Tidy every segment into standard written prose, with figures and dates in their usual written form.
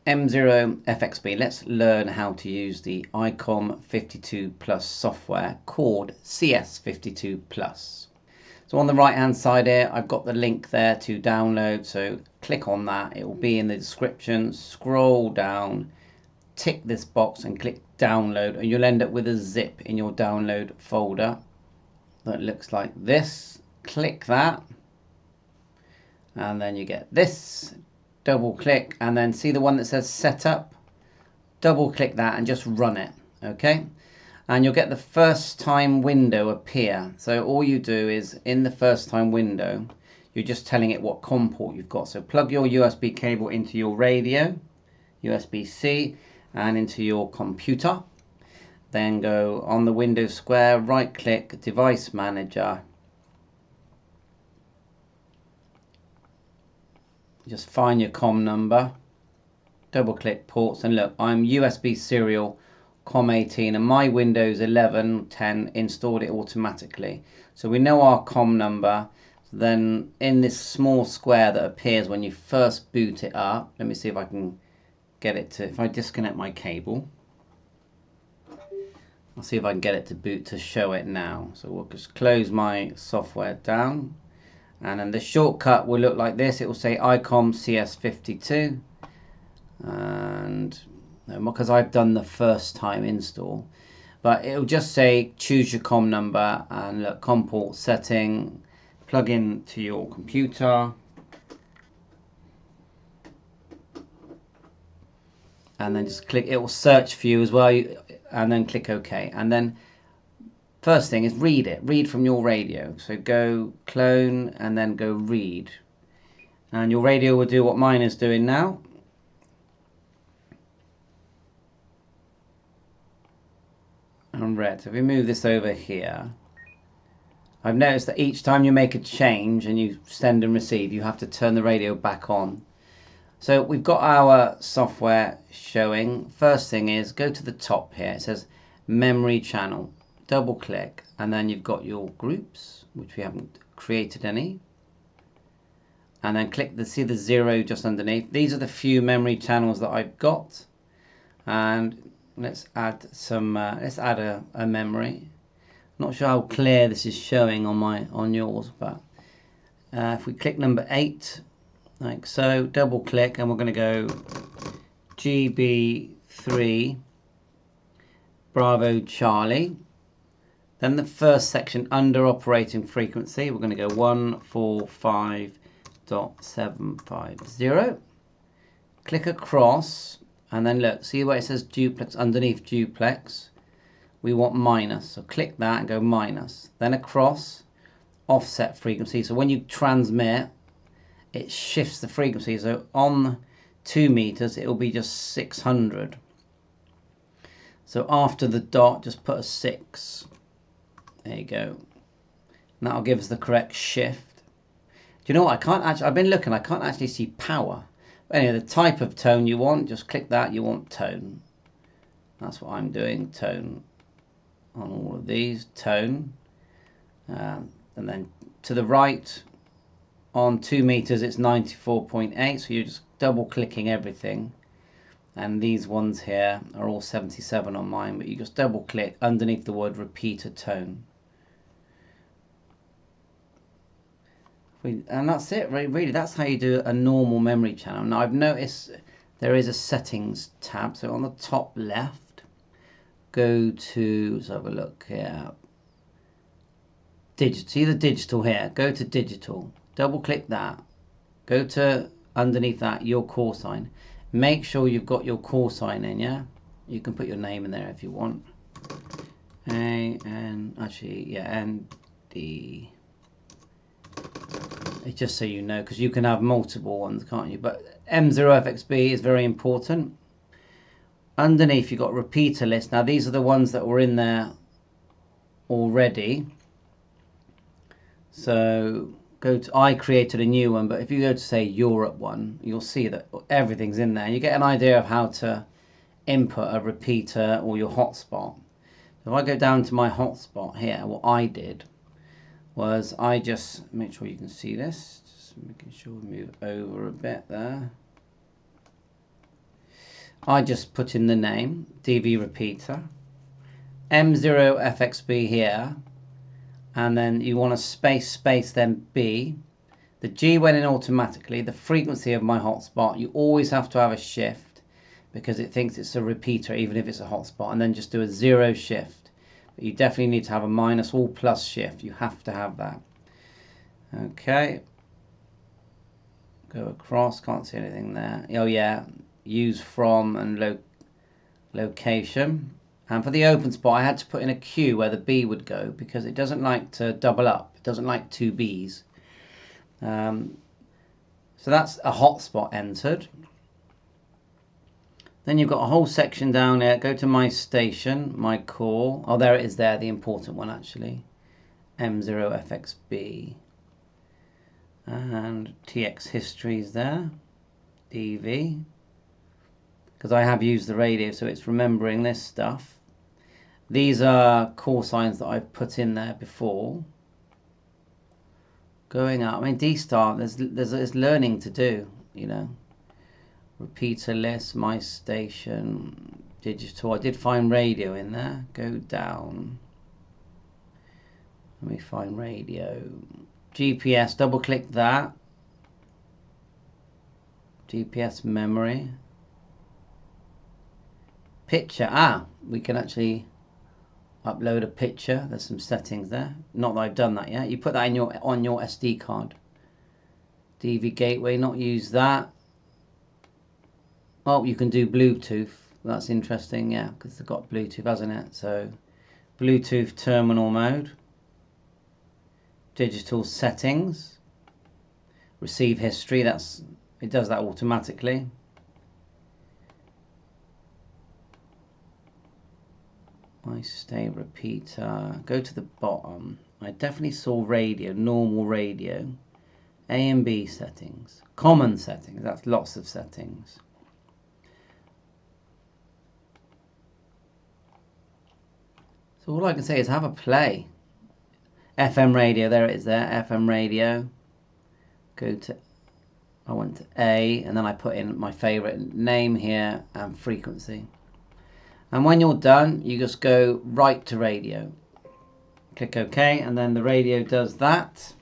M0FXB, let's learn how to use the ICOM 52 Plus software called CS52 Plus. So on the right hand side here, I've got the link there to download, so click on that, it will be in the description, scroll down, tick this box and click download, and you'll end up with a zip in your download folder that looks like this. Click that and then you get this. Double click and then see the one that says setup, double click that and just run it. Okay, and you'll get the first time window appear. So all you do is in the first time window you're just telling it what COM port you've got. So plug your USB cable into your radio, USB-C, and into your computer. Then go on the Windows square, right click, device manager. Just find your COM number, double click ports, and look, I'm USB serial COM18 and my Windows 11, 10 installed it automatically. So we know our COM number. Then in this small square that appears when you first boot it up, let me see if I can get it to, if I disconnect my cable, I'll see if I can get it to boot to show it now. So we'll just close my software down. And then the shortcut will look like this. It will say ICOM CS52. And because I've done the first time install. But it will just say choose your COM number and look, COM port setting, plug in to your computer. And then just click, it will search for you as well. And then click OK. And then first thing is read it. Read from your radio. So go clone and then go read. And your radio will do what mine is doing now. And read. So if we move this over here, I've noticed that each time you make a change and you send and receive, you have to turn the radio back on. So we've got our software showing. First thing is go to the top here. It says memory channel. Double click and then you've got your groups, which we haven't created any, and then click the, see the 0 just underneath. These are the few memory channels that I've got, and let's add some let's add a memory. Not sure how clear this is showing on yours, but if we click number 8 like so, double click, and we're going to go GB3 Bravo Charlie. Then the first section under operating frequency, we're going to go 145.750. Click across, and then look, see where it says duplex underneath duplex? We want minus, so click that and go minus. Then across, offset frequency. So when you transmit, it shifts the frequency. So on 2 meters, it will be just 600. So after the dot, just put a 6. There you go. And that'll give us the correct shift. Do you know what? I can't actually, I've been looking, I can't actually see power. But anyway, the type of tone you want, just click that, you want tone. That's what I'm doing, tone. On all of these, tone. And then to the right, on 2 meters, it's 94.8. So you're just double clicking everything. And these ones here are all 77 on mine, but you just double click underneath the word repeater tone. And that's it, really. That's how you do a normal memory channel. Now I've noticed there is a settings tab. So on the top left, go to, let's have a look here. Digital, see the digital here, go to digital, double click that. Go to underneath that, your call sign. Make sure you've got your call sign in, yeah? You can put your name in there if you want. ND. It's just so you know, because you can have multiple ones, can't you? But M0FXB is very important. Underneath you've got repeater list. Now these are the ones that were in there already. So go to, I created a new one, but if you go to say Europe one, you'll see that everything's in there. You get an idea of how to input a repeater or your hotspot. So if I go down to my hotspot here, what I did was I just, make sure you can see this, just making sure we move over a bit there. I just put in the name, DV repeater, M0FXB here, and then you want to space, then B. The G went in automatically. The frequency of my hotspot, you always have to have a shift because it thinks it's a repeater even if it's a hotspot, and then just do a 0 shift. But you definitely need to have a minus or plus shift. You have to have that. Okay. Go across, can't see anything there. Oh yeah, use from and location. And for the open spot, I had to put in a Q where the B would go because it doesn't like to double up. It doesn't like two Bs. So that's a hotspot entered. Then you've got a whole section down there. Go to my station, my call. Oh, there it is there, the important one actually. M0FXB. And TX history is there. DV. Because I have used the radio, so it's remembering this stuff. These are call signs that I've put in there before. Going up, I mean D-star, there's learning to do, you know. Repeater list, my station, digital. I did find radio in there. Go down. Let me find radio. GPS, double click that. GPS memory. Picture, we can actually upload a picture. There's some settings there. Not that I've done that yet. You put that in on your SD card. DV gateway, not use that. Oh, you can do Bluetooth. That's interesting, yeah, because they've got Bluetooth, hasn't it? So Bluetooth terminal mode. Digital settings. Receive history, it does that automatically. I stay repeater. Go to the bottom. I definitely saw radio, normal radio. A and B settings. Common settings, that's lots of settings. So all I can say is have a play. FM radio, there it is there, FM radio. I went to A, and then I put in my favorite name here and frequency. And when you're done, you just go right to radio. Click OK, and then the radio does that.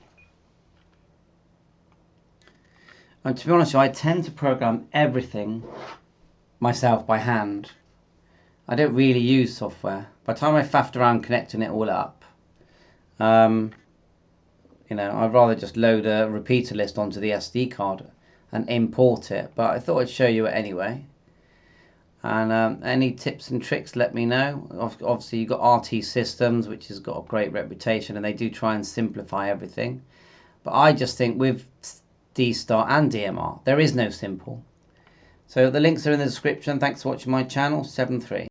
And to be honest with you, I tend to program everything myself by hand. I don't really use software. By the time I faffed around connecting it all up, you know, I'd rather just load a repeater list onto the SD card and import it. But I thought I'd show you it anyway. And any tips and tricks, let me know. Obviously, you've got RT Systems, which has got a great reputation, and they do try and simplify everything. But I just think with D-Star and DMR, there is no simple. So the links are in the description. Thanks for watching my channel, 7-3.